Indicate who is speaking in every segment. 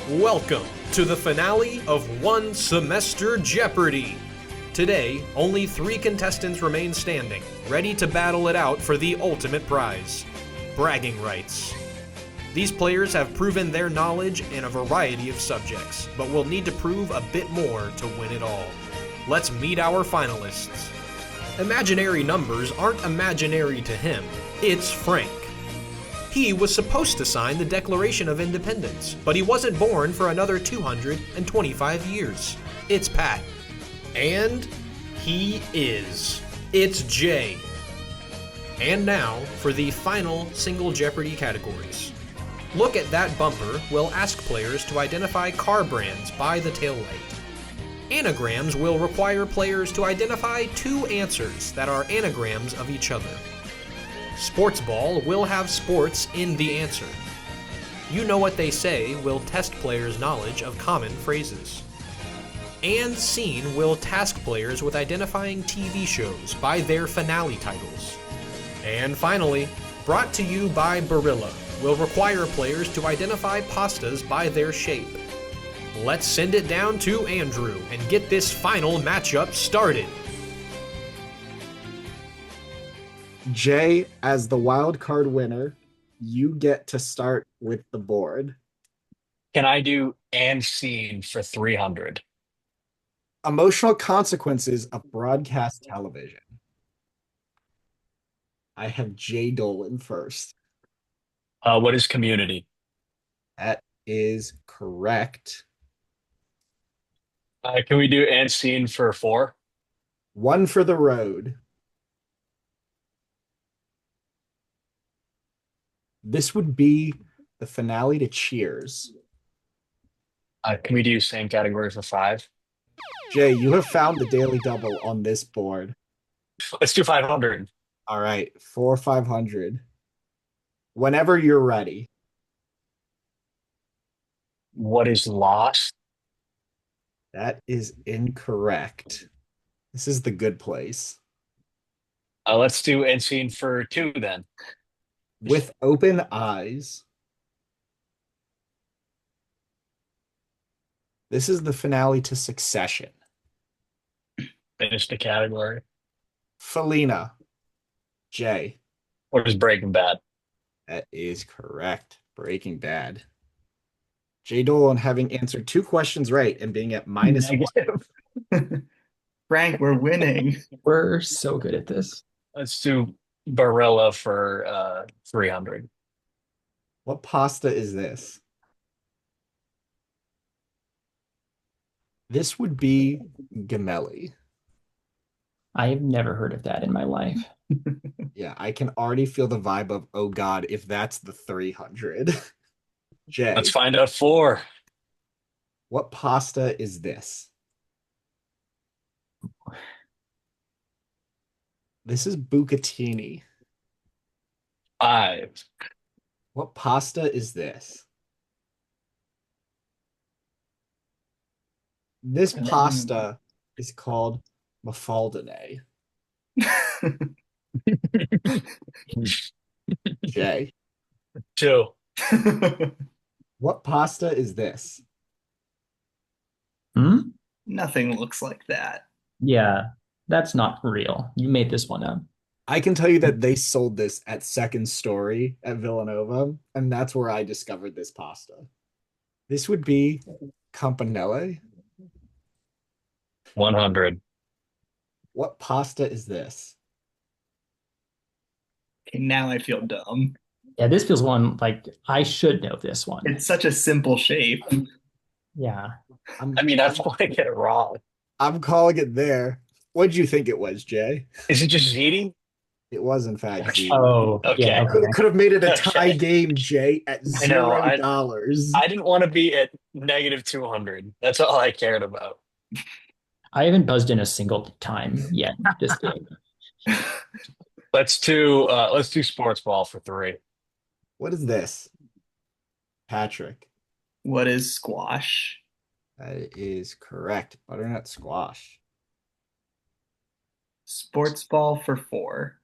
Speaker 1: Welcome to the finale of One Semester Jeopardy! Today, only 3 contestants remain standing, ready to battle it out for the ultimate prize, bragging rights. These players have proven their knowledge in a variety of subjects, but will need to prove a bit more to win it all. Let's meet our finalists. Imaginary numbers aren't imaginary to him, it's Frank. He was supposed to sign the Declaration of Independence, but he wasn't born for another 225 years. It's Pat. And he is. It's Jay. And now for the final single Jeopardy categories. Look at that bumper will ask players to identify car brands by the taillight. Anagrams will require players to identify 2 answers that are anagrams of each other. Sports Ball will have sports in the answer. You Know What They Say will test players' knowledge of common phrases. And Scene will task players with identifying TV shows by their finale titles. And finally, Brought to You by Barilla will require players to identify pastas by their shape. Let's send it down to Andrew and get this final matchup started.
Speaker 2: Jay, as the wild card winner, you get to start with the board.
Speaker 3: Can I do and scene for 300?
Speaker 2: Emotional consequences of broadcast television. I have Jay Dolan first.
Speaker 3: What is community?
Speaker 2: That is correct.
Speaker 3: Can we do and scene for 4?
Speaker 2: One for the road. This would be the finale to Cheers.
Speaker 3: Can we do same category for 5?
Speaker 2: Jay, you have found the daily double on this board.
Speaker 3: Let's do 500.
Speaker 2: All right, 500. Whenever you're ready.
Speaker 3: What is lost?
Speaker 2: That is incorrect. This is The Good Place.
Speaker 3: Let's do and scene for 2 then.
Speaker 2: With Open Eyes. This is the finale to Succession.
Speaker 3: Finish the category.
Speaker 2: Felina. Jay.
Speaker 3: What is Breaking Bad?
Speaker 2: That is correct. Breaking Bad. Jay Dolan having answered 2 questions right and being at -1.
Speaker 4: Frank, we're winning.
Speaker 5: We're so good at this.
Speaker 3: Let's do Barilla for 300.
Speaker 2: What pasta is this? This would be gemelli.
Speaker 5: I have never heard of that in my life.
Speaker 2: Yeah, I can already feel the vibe of, oh God, if that's the 300. Jay,
Speaker 3: Let's find out 4.
Speaker 2: what pasta is this? This is bucatini.
Speaker 3: 5.
Speaker 2: What pasta is this? This pasta is called mafaldine. Jay,
Speaker 3: 2.
Speaker 2: what pasta is this?
Speaker 5: Hmm?
Speaker 4: Nothing looks like that.
Speaker 5: Yeah, that's not real. You made this one up.
Speaker 2: I can tell you that they sold this at Second Story at Villanova, and that's where I discovered this pasta. This would be campanelle.
Speaker 3: 100.
Speaker 2: What pasta is this?
Speaker 4: Okay, now I feel dumb.
Speaker 5: Yeah, this feels one like I should know this one.
Speaker 4: It's such a simple shape.
Speaker 5: Yeah.
Speaker 3: I mean, I don't want to get it wrong.
Speaker 2: I'm calling it there. What did you think it was, Jay?
Speaker 3: Is it just ziti?
Speaker 2: It was, in fact, ziti.
Speaker 5: Oh,
Speaker 3: Okay.
Speaker 5: yeah.
Speaker 2: Could have made it a tie
Speaker 3: Okay.
Speaker 2: game, Jay, at
Speaker 3: I know,
Speaker 2: $0.
Speaker 3: I didn't want to be at -200. That's all I cared about.
Speaker 5: I haven't buzzed in a single time yet this game.
Speaker 3: Let's do sports ball for 3.
Speaker 2: What is this? Patrick.
Speaker 4: What is squash?
Speaker 2: That is correct. Butternut squash.
Speaker 4: Sports ball for 4.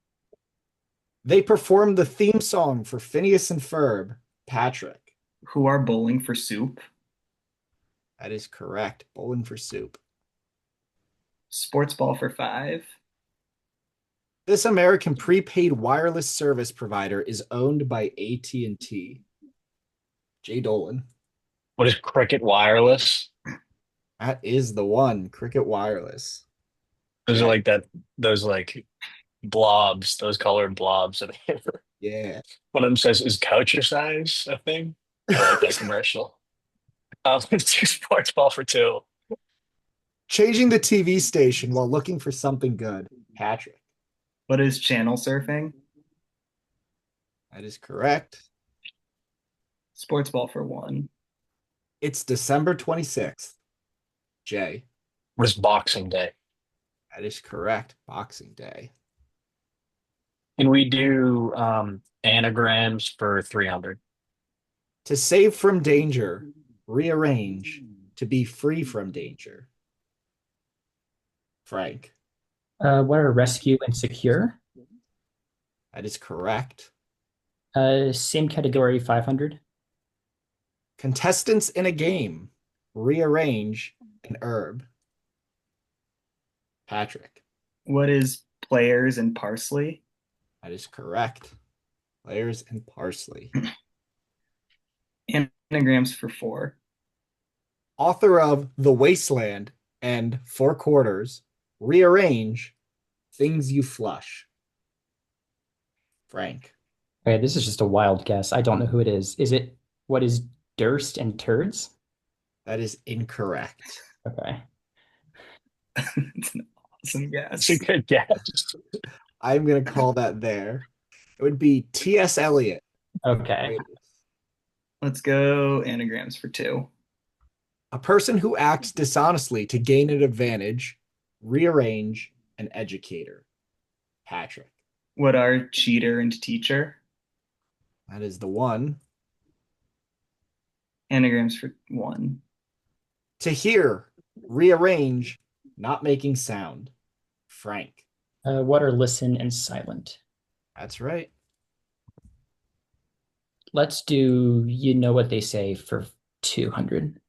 Speaker 2: They performed the theme song for Phineas and Ferb. Patrick.
Speaker 4: Who are bowling for soup?
Speaker 2: That is correct. Bowling for soup.
Speaker 4: Sports ball for 5.
Speaker 2: This American prepaid wireless service provider is owned by AT&T. Jay Dolan.
Speaker 3: What is Cricket Wireless?
Speaker 2: That is the one. Cricket Wireless.
Speaker 3: Those
Speaker 2: Yeah.
Speaker 3: are like that. Those like blobs. Those colored blobs.
Speaker 2: Yeah.
Speaker 3: One of them says, "Is couch your size a thing?" I like that commercial. Let's do sports ball for 2.
Speaker 2: Changing the TV station while looking for something good. Patrick.
Speaker 4: What is channel surfing?
Speaker 2: That is correct.
Speaker 4: Sports ball for 1.
Speaker 2: It's December 26th. Jay.
Speaker 3: What is Boxing Day?
Speaker 2: That is correct. Boxing Day.
Speaker 3: Can we do anagrams for 300?
Speaker 2: To save from danger, rearrange. To be free from danger. Frank.
Speaker 5: What are rescue and secure?
Speaker 2: That is correct.
Speaker 5: Same category, 500.
Speaker 2: Contestants in a game. Rearrange an herb. Patrick.
Speaker 4: What is players and parsley?
Speaker 2: That is correct. Players and parsley.
Speaker 4: Anagrams for 4.
Speaker 2: Author of The Wasteland and 4 Quarters. Rearrange things you flush. Frank.
Speaker 5: Okay, this is just a wild guess. I don't know who it is. What is Durst and Turds?
Speaker 2: That is incorrect.
Speaker 5: Okay.
Speaker 4: It's an awesome guess.
Speaker 3: That's a good guess.
Speaker 2: I'm going to call that there. It would be T.S. Eliot.
Speaker 5: Okay.
Speaker 4: Let's go anagrams for 2.
Speaker 2: A person who acts dishonestly to gain an advantage. Rearrange an educator. Patrick.
Speaker 4: What are cheater and teacher?
Speaker 2: That is the one.
Speaker 4: Anagrams for 1.
Speaker 2: To hear. Rearrange. Not making sound. Frank.
Speaker 5: What are listen and silent?
Speaker 2: That's right.
Speaker 5: Let's do you know what they say for 200.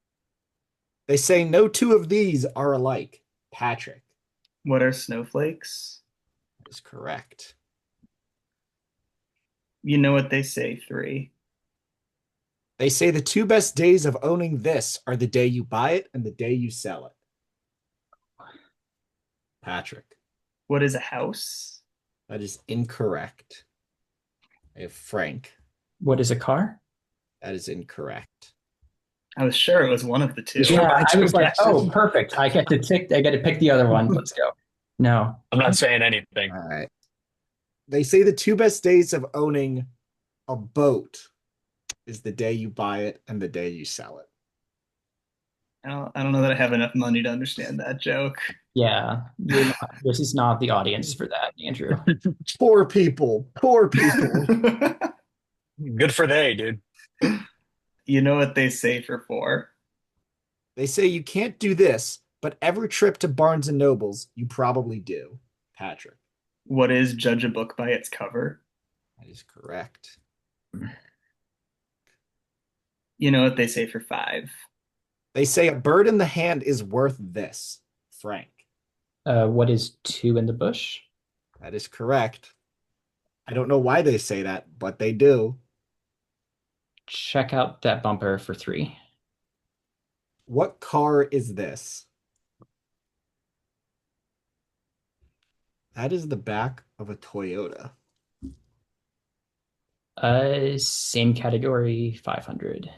Speaker 2: They say no two of these are alike. Patrick.
Speaker 4: What are snowflakes?
Speaker 2: That is correct.
Speaker 4: You know what they say 3.
Speaker 2: They say the 2 best days of owning this are the day you buy it and the day you sell it. Patrick.
Speaker 4: What is a house?
Speaker 2: That is incorrect. I have Frank.
Speaker 5: What is a car?
Speaker 2: That is incorrect.
Speaker 4: I was sure it was one of the 2.
Speaker 5: Yeah, I was like, oh, perfect. I get to pick the other one. Let's go. No.
Speaker 3: I'm not saying anything.
Speaker 2: All right. They say the 2 best days of owning a boat is the day you buy it and the day you sell it.
Speaker 4: I don't know that I have enough money to understand that joke.
Speaker 5: Yeah. This is not the audience for that, Andrew.
Speaker 2: Poor people. Poor people.
Speaker 3: Good for they, dude.
Speaker 4: You know what they say for 4.
Speaker 2: They say you can't do this, but every trip to Barnes and Nobles, you probably do. Patrick.
Speaker 4: What is judge a book by its cover?
Speaker 2: That is correct.
Speaker 4: You know what they say for 5.
Speaker 2: They say a bird in the hand is worth this. Frank.
Speaker 5: What is 2 in the bush?
Speaker 2: That is correct. I don't know why they say that, but they do.
Speaker 5: Check out that bumper for 3.
Speaker 2: What car is this? That is the back of a Toyota.
Speaker 5: Same category, 500.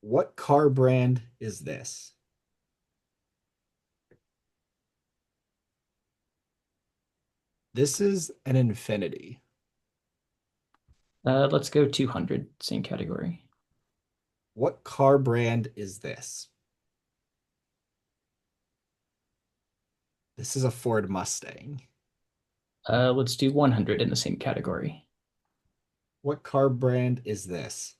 Speaker 2: What car brand is this? This is an Infiniti.
Speaker 5: Let's go 200, same category.
Speaker 2: What car brand is this? This is a Ford Mustang.
Speaker 5: Let's do 100 in the same category.
Speaker 2: What car brand is this?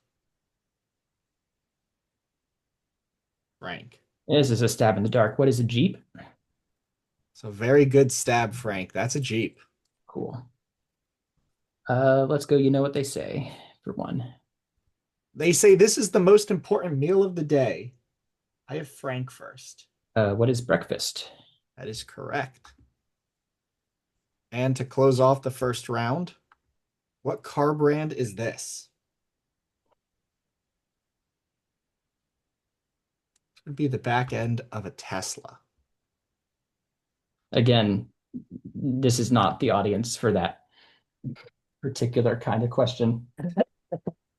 Speaker 2: Frank.
Speaker 5: This is a stab in the dark. What is a Jeep?
Speaker 2: So very good stab, Frank. That's a Jeep.
Speaker 5: Cool. Let's go you know what they say for 1.
Speaker 2: They say this is the most important meal of the day. I have Frank first.
Speaker 5: What is breakfast?
Speaker 2: That is correct. And to close off the first round, what car brand is this? It would be the back end of a Tesla.
Speaker 5: Again, this is not the audience for that particular kind of question.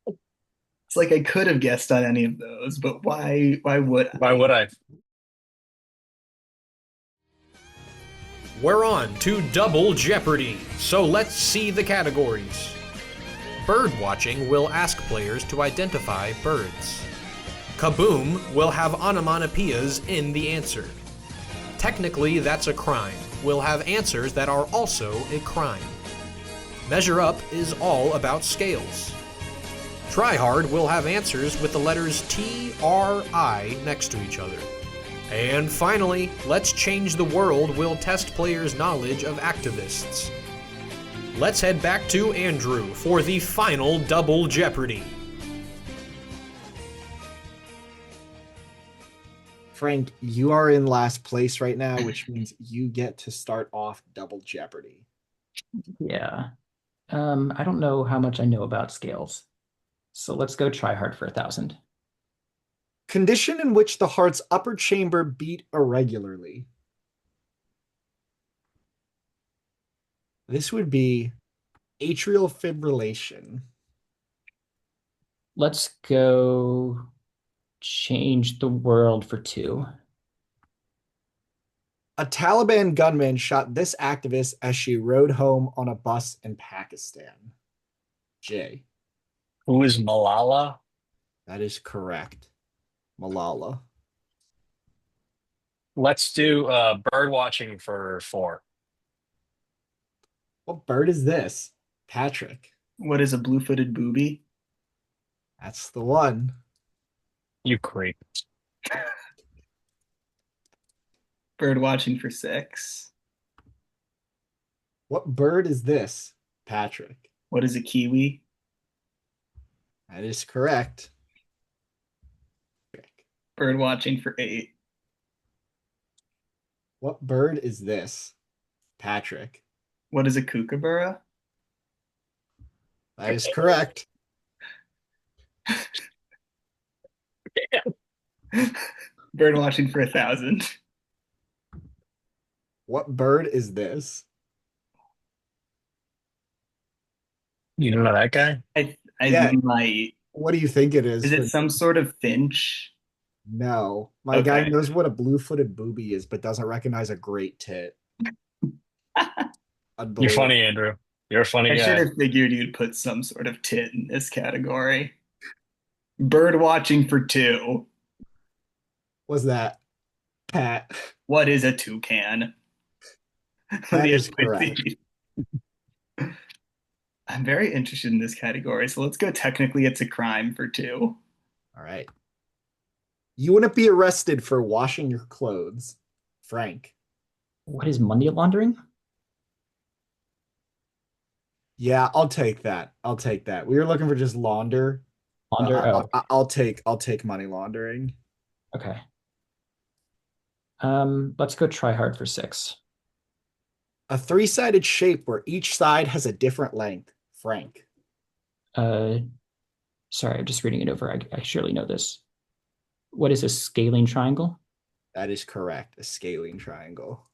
Speaker 4: It's like I could have guessed on any of those, but why would I?
Speaker 3: Why would I?
Speaker 1: We're on to Double Jeopardy, so let's see the categories. Bird watching will ask players to identify birds. Kaboom will have onomatopoeias in the answer. Technically, that's a crime. We'll have answers that are also a crime. Measure Up is all about scales. Try Hard will have answers with the letters T, R, I next to each other. And finally, Let's Change the World will test players' knowledge of activists. Let's head back to Andrew for the final Double Jeopardy.
Speaker 2: Frank, you are in last place right now, which means you get to start off Double Jeopardy.
Speaker 5: Yeah. I don't know how much I know about scales. So let's go try hard for 1,000.
Speaker 2: Condition in which the heart's upper chamber beat irregularly. This would be atrial fibrillation.
Speaker 5: Let's go change the world for 2.
Speaker 2: A Taliban gunman shot this activist as she rode home on a bus in Pakistan. Jay.
Speaker 3: Who is Malala?
Speaker 2: That is correct. Malala.
Speaker 3: Let's do bird watching for 4.
Speaker 2: What bird is this? Patrick.
Speaker 4: What is a blue-footed booby?
Speaker 2: That's the one.
Speaker 3: You creep.
Speaker 4: Bird watching for 6.
Speaker 2: What bird is this? Patrick.
Speaker 4: What is a kiwi?
Speaker 2: That is correct.
Speaker 4: Bird watching for 8.
Speaker 2: What bird is this? Patrick.
Speaker 4: What is a kookaburra?
Speaker 2: That is correct.
Speaker 4: Bird watching for 1,000.
Speaker 2: What bird is this?
Speaker 3: You don't know that guy?
Speaker 4: I
Speaker 2: Yeah.
Speaker 4: might.
Speaker 2: What do you think it is?
Speaker 4: Is it some sort of finch?
Speaker 2: No. My guy
Speaker 4: Okay.
Speaker 2: knows what a blue-footed booby is, but doesn't recognize a great tit.
Speaker 3: You're
Speaker 2: Unbelievable.
Speaker 3: funny, Andrew. You're a funny
Speaker 4: I should
Speaker 3: guy.
Speaker 4: have figured you'd put some sort of tit in this category. Bird watching for 2.
Speaker 2: Was that Pat?
Speaker 4: What is a toucan?
Speaker 2: That is
Speaker 4: The
Speaker 2: correct.
Speaker 4: I'm very interested in this category, so let's go technically it's a crime for 2.
Speaker 2: All right. You wouldn't be arrested for washing your clothes. Frank.
Speaker 5: What is money laundering?
Speaker 2: Yeah, I'll take that. I'll take that. We were looking for just launder.
Speaker 5: Launder? Oh,
Speaker 2: I'll take money laundering.
Speaker 5: okay. Let's go try hard for 6.
Speaker 2: A three-sided shape where each side has a different length. Frank.
Speaker 5: Sorry, I'm just reading it over. I surely know this. What is a scaling triangle?
Speaker 2: That is correct. A scaling triangle.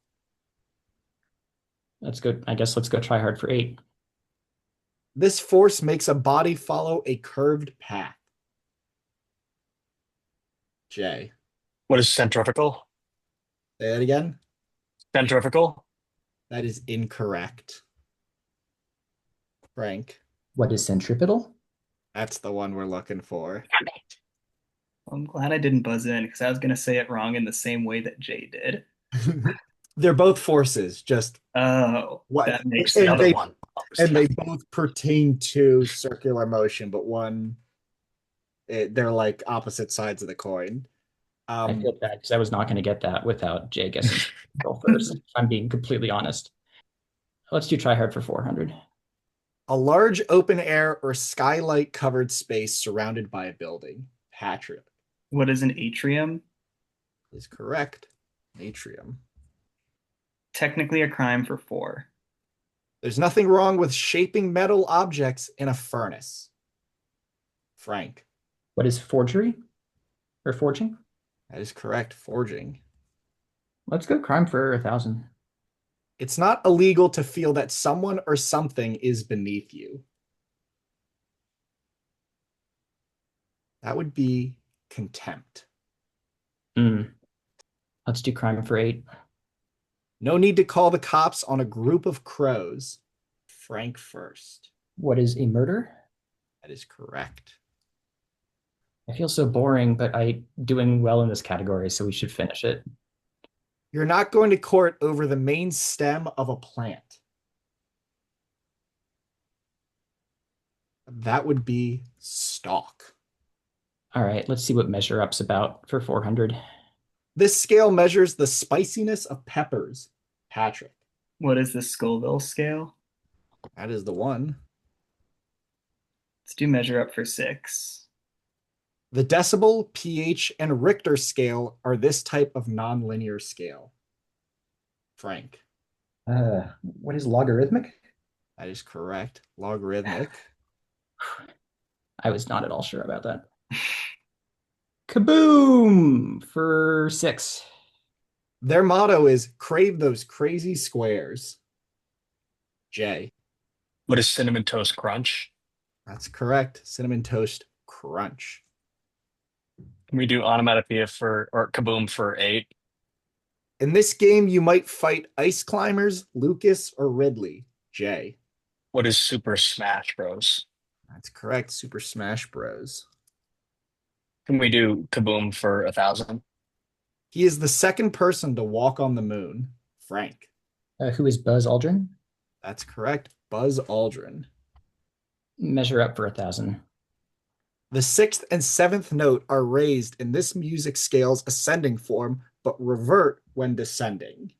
Speaker 5: Let's go. I guess let's go try hard for 8.
Speaker 2: This force makes a body follow a curved path. Jay.
Speaker 3: What is centrifugal?
Speaker 2: Say that again.
Speaker 3: Centrifugal?
Speaker 2: That is incorrect. Frank.
Speaker 5: What is centripetal?
Speaker 2: That's the one we're looking for.
Speaker 4: I'm glad I didn't buzz in because I was going to say it wrong in the same way that Jay did.
Speaker 2: They're both forces, just
Speaker 4: Oh,
Speaker 2: what
Speaker 4: that makes
Speaker 2: and
Speaker 4: sense.
Speaker 2: they,
Speaker 3: one.
Speaker 2: and they both pertain to circular motion, but they're like opposite sides of the coin.
Speaker 5: I feel bad because I was not going to get that without Jay guessing go first. If I'm being completely honest. Let's do try hard for 400.
Speaker 2: A large open air or skylight covered space surrounded by a building. Patrick.
Speaker 4: What is an atrium?
Speaker 2: Is correct. Natrium.
Speaker 4: Technically a crime for 4.
Speaker 2: There's nothing wrong with shaping metal objects in a furnace. Frank.
Speaker 5: What is forgery? Or forging?
Speaker 2: That is correct. Forging.
Speaker 5: Let's go crime for 1,000.
Speaker 2: It's not illegal to feel that someone or something is beneath you. That would be contempt.
Speaker 5: Let's do crime for 8.
Speaker 2: No need to call the cops on a group of crows. Frank first.
Speaker 5: What is a murder?
Speaker 2: That is correct.
Speaker 5: I feel so boring, but I'm doing well in this category, so we should finish it.
Speaker 2: You're not going to court over the main stem of a plant. That would be stalk.
Speaker 5: All right, let's see what measure up's about for 400.
Speaker 2: This scale measures the spiciness of peppers. Patrick.
Speaker 4: What is the Scoville scale?
Speaker 2: That is the one.
Speaker 4: Let's do measure up for 6.
Speaker 2: The decibel, pH, and Richter scale are this type of nonlinear scale. Frank.
Speaker 5: What is logarithmic?
Speaker 2: That is correct. Logarithmic.
Speaker 5: I was not at all sure about that. Kaboom for 6.
Speaker 2: Their motto is crave those crazy squares. Jay.
Speaker 3: What is Cinnamon Toast Crunch?
Speaker 2: That's correct. Cinnamon Toast Crunch.
Speaker 3: Can we do onomatopoeia or kaboom for 8?
Speaker 2: In this game, you might fight ice climbers, Lucas, or Ridley. Jay.
Speaker 3: What is Super Smash Bros?
Speaker 2: That's correct. Super Smash Bros.
Speaker 3: Can we do kaboom for 1,000?
Speaker 2: He is the second person to walk on the moon. Frank.
Speaker 5: Who is Buzz Aldrin?
Speaker 2: That's correct. Buzz Aldrin.
Speaker 5: Measure up for 1,000.
Speaker 2: The 6th and 7th note are raised in this music scale's ascending form, but revert when descending.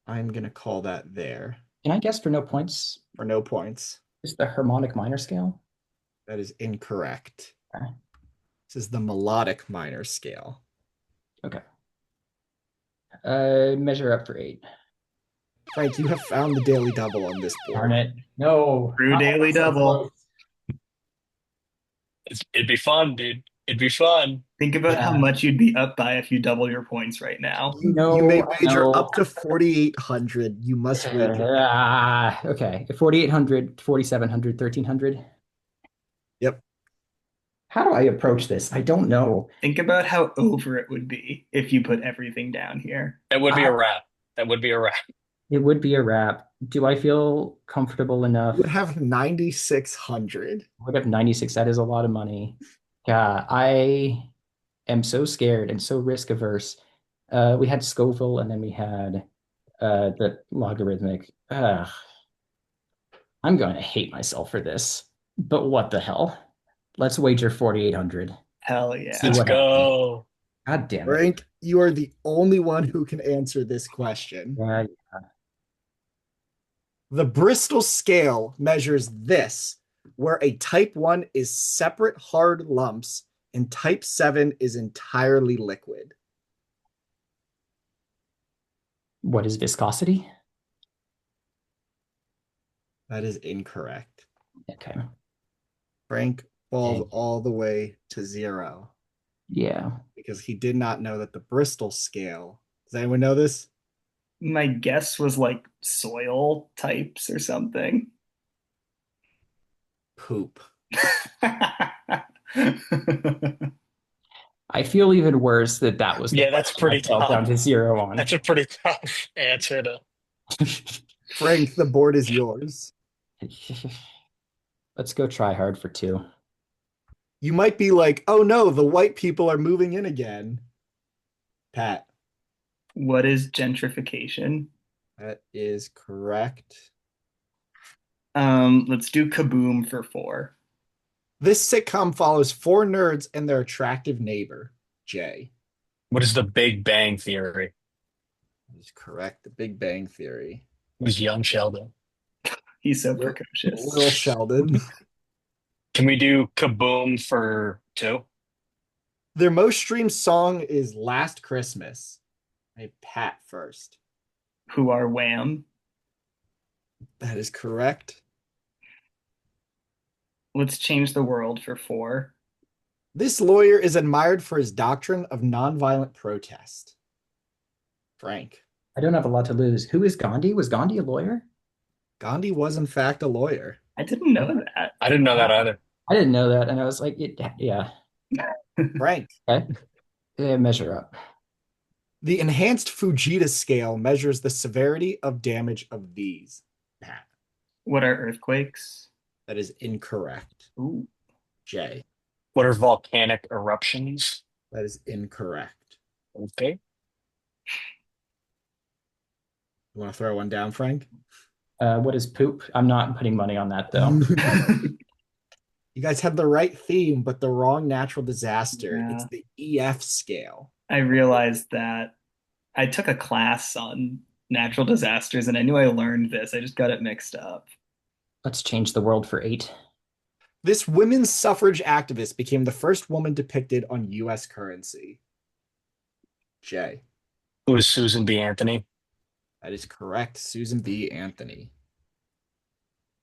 Speaker 2: I'm going to call that there.
Speaker 5: Can I guess for no points?
Speaker 2: For no points.
Speaker 5: Is the harmonic minor scale?
Speaker 2: That is incorrect.
Speaker 5: Okay.
Speaker 2: This is the melodic minor scale.
Speaker 5: Okay. Measure up for 8.
Speaker 2: Frank, you have found the daily double on this board.
Speaker 5: Darn it. No.
Speaker 4: True daily double.
Speaker 3: It'd be fun, dude. It'd be fun.
Speaker 4: Think about how
Speaker 5: Yeah.
Speaker 4: much you'd be up by if you double your points right now.
Speaker 5: No,
Speaker 2: You may wager
Speaker 5: no.
Speaker 2: up to 4,800. You must wager.
Speaker 5: Okay. 4,800, 4,700, 1,300.
Speaker 2: Yep.
Speaker 5: How do I approach this? I don't know.
Speaker 4: Think about how over it would be if you put everything down here.
Speaker 3: That would be a wrap. That would be a wrap.
Speaker 5: It would be a wrap. Do I feel comfortable enough?
Speaker 2: You would have 9,600.
Speaker 5: I would have 96. That is a lot of money. Yeah, I am so scared and so risk averse. We had Scoville and then we had the logarithmic. I'm going to hate myself for this. But what the hell? Let's wager 4,800.
Speaker 4: Hell yeah.
Speaker 5: See
Speaker 3: Let's
Speaker 5: what
Speaker 3: go.
Speaker 5: God damn it.
Speaker 2: Frank, you are the only one who can answer this question.
Speaker 5: Yeah,
Speaker 2: The Bristol scale measures this, where a type 1 is separate hard lumps and type 7 is entirely liquid.
Speaker 5: what is viscosity?
Speaker 2: That is incorrect.
Speaker 5: Okay.
Speaker 2: Frank falls
Speaker 5: Okay.
Speaker 2: all the way to 0
Speaker 5: Yeah.
Speaker 2: because he did not know that the Bristol scale. Does anyone know this?
Speaker 4: My guess was like soil types or something.
Speaker 2: Poop.
Speaker 5: I feel even worse that was the
Speaker 3: Yeah, that's
Speaker 5: question I
Speaker 3: pretty
Speaker 5: fell
Speaker 3: tough.
Speaker 5: down to 0 on.
Speaker 3: That's a pretty tough answer to.
Speaker 2: Frank, the board is yours.
Speaker 5: Let's go try hard for 2.
Speaker 2: You might be like, oh no, the white people are moving in again. Pat.
Speaker 4: What is gentrification?
Speaker 2: That is correct.
Speaker 4: Let's do kaboom for 4.
Speaker 2: This sitcom follows 4 nerds and their attractive neighbor, Jay.
Speaker 3: What is the Big Bang Theory?
Speaker 2: That is correct. The Big Bang Theory.
Speaker 3: It was young Sheldon.
Speaker 4: He's so
Speaker 2: Will
Speaker 4: precocious.
Speaker 2: Sheldon.
Speaker 3: Can we do kaboom for 2?
Speaker 2: Their most streamed song is Last Christmas. Hey, Pat first.
Speaker 4: Who are Wham?
Speaker 2: That is correct.
Speaker 4: Let's change the world for 4.
Speaker 2: This lawyer is admired for his doctrine of nonviolent protest. Frank.
Speaker 5: I don't have a lot to lose. Who is Gandhi? Was Gandhi a lawyer?
Speaker 2: Gandhi was, in fact, a lawyer.
Speaker 4: I didn't know that.
Speaker 3: I didn't know that either.
Speaker 5: I didn't know that, and I was like, yeah,
Speaker 2: Frank.
Speaker 5: okay. Yeah, measure up.
Speaker 2: The enhanced Fujita scale measures the severity of damage of these. Pat.
Speaker 4: What are earthquakes?
Speaker 2: That is incorrect.
Speaker 4: Ooh.
Speaker 2: Jay.
Speaker 3: What are volcanic eruptions?
Speaker 2: That is incorrect.
Speaker 3: Okay.
Speaker 2: You want to throw one down, Frank?
Speaker 5: What is poop? I'm not putting money on that, though.
Speaker 2: You guys had the right theme, but the wrong natural disaster.
Speaker 4: Yeah.
Speaker 2: It's the EF scale.
Speaker 4: I realized that I took a class on natural disasters and I knew I learned this. I just got it mixed up.
Speaker 5: Let's change the world for 8.
Speaker 2: This women's suffrage activist became the first woman depicted on U.S. currency. Jay.
Speaker 3: Who is Susan B. Anthony?
Speaker 2: That is correct. Susan B. Anthony.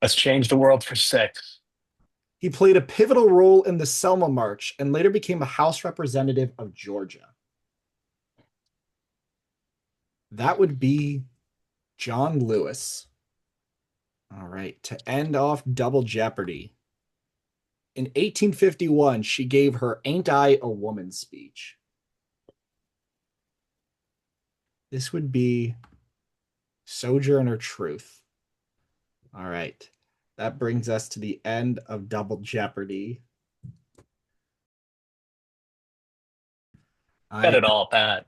Speaker 3: Let's change the world for 6.
Speaker 2: He played a pivotal role in the Selma March and later became a House representative of Georgia. That would be John Lewis. All right, to end off Double Jeopardy. In 1851, she gave her Ain't I a Woman speech. This would be Sojourner Truth. All right. That brings us to the end of Double Jeopardy.
Speaker 3: Bet it all, Pat.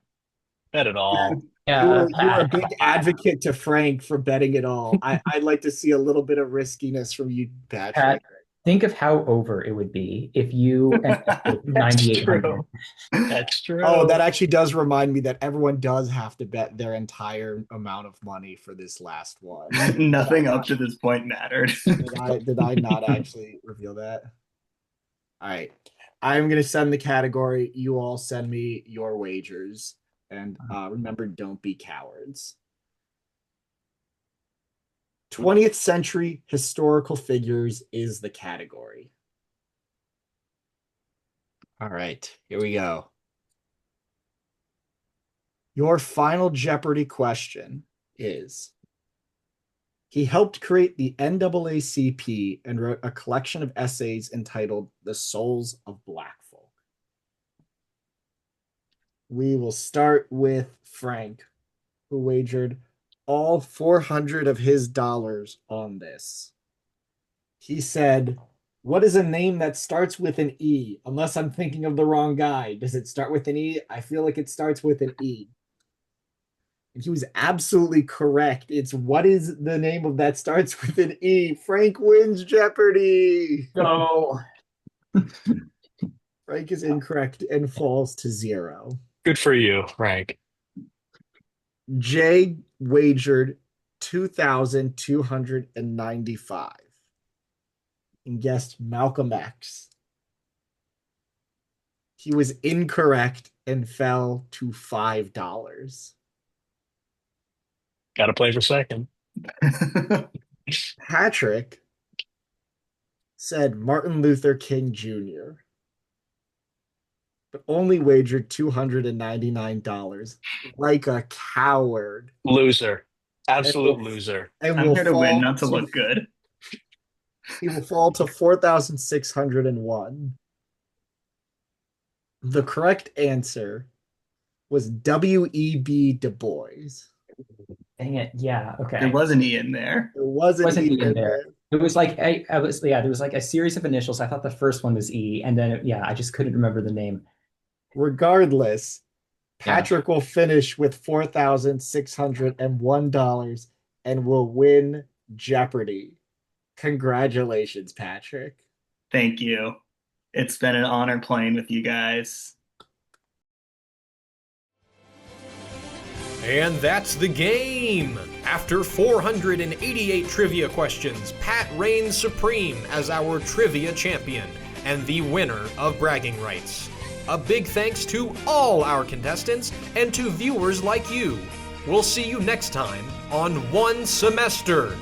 Speaker 3: Bet it all.
Speaker 5: Yeah,
Speaker 2: You were a big advocate to Frank for betting it all. I'd like to see a little bit of riskiness from you, Patrick.
Speaker 5: Pat, think of how over it would be if you ended up with 9,800.
Speaker 3: That's true.
Speaker 2: Oh, that actually does remind me that everyone does have to bet their entire amount of money for this last one.
Speaker 4: Nothing up to this point mattered.
Speaker 2: Did I not actually reveal that? All right. I'm going to send the category. You all send me your wagers. And remember, don't be cowards. 20th century historical figures is the category. All right, here we go. Your final Jeopardy question is, he helped create the NAACP and wrote a collection of essays entitled The Souls of Black Folk. We will start with Frank, who wagered all 400 of his dollars on this. He said, what is a name that starts with an E? Unless I'm thinking of the wrong guy. Does it start with an E? I feel like it starts with an E. And he was absolutely correct. It's what is the name of that starts with an E? Frank wins Jeopardy.
Speaker 5: Go.
Speaker 2: Frank is incorrect and falls to 0.
Speaker 3: Good for you, Frank.
Speaker 2: Jay wagered 2,295 and guessed Malcolm X. He was incorrect and fell to $5.
Speaker 3: Got to play for second.
Speaker 2: Patrick said Martin Luther King Jr., but only wagered $299 like a coward.
Speaker 3: Loser. Absolute loser.
Speaker 2: And
Speaker 4: I'm
Speaker 2: will
Speaker 4: here to win,
Speaker 2: fall
Speaker 4: not to look good.
Speaker 2: He will fall to 4,601. The correct answer was W.E.B. Du Bois.
Speaker 5: Dang it. Yeah, okay.
Speaker 4: There was an E in there.
Speaker 2: There wasn't
Speaker 5: Wasn't
Speaker 2: E
Speaker 5: E in
Speaker 2: in
Speaker 5: there. It was like there was like a series of initials. I thought the first one was E, and then I just couldn't remember the name.
Speaker 2: Regardless, Patrick will finish with $4,601 and will win Jeopardy. Congratulations, Patrick.
Speaker 4: Thank you. It's been an honor playing with you guys.
Speaker 1: And that's the game! After 488 trivia questions, Pat reigns supreme as our trivia champion and the winner of bragging rights. A big thanks to all our contestants and to viewers like you. We'll see you next time on One Semester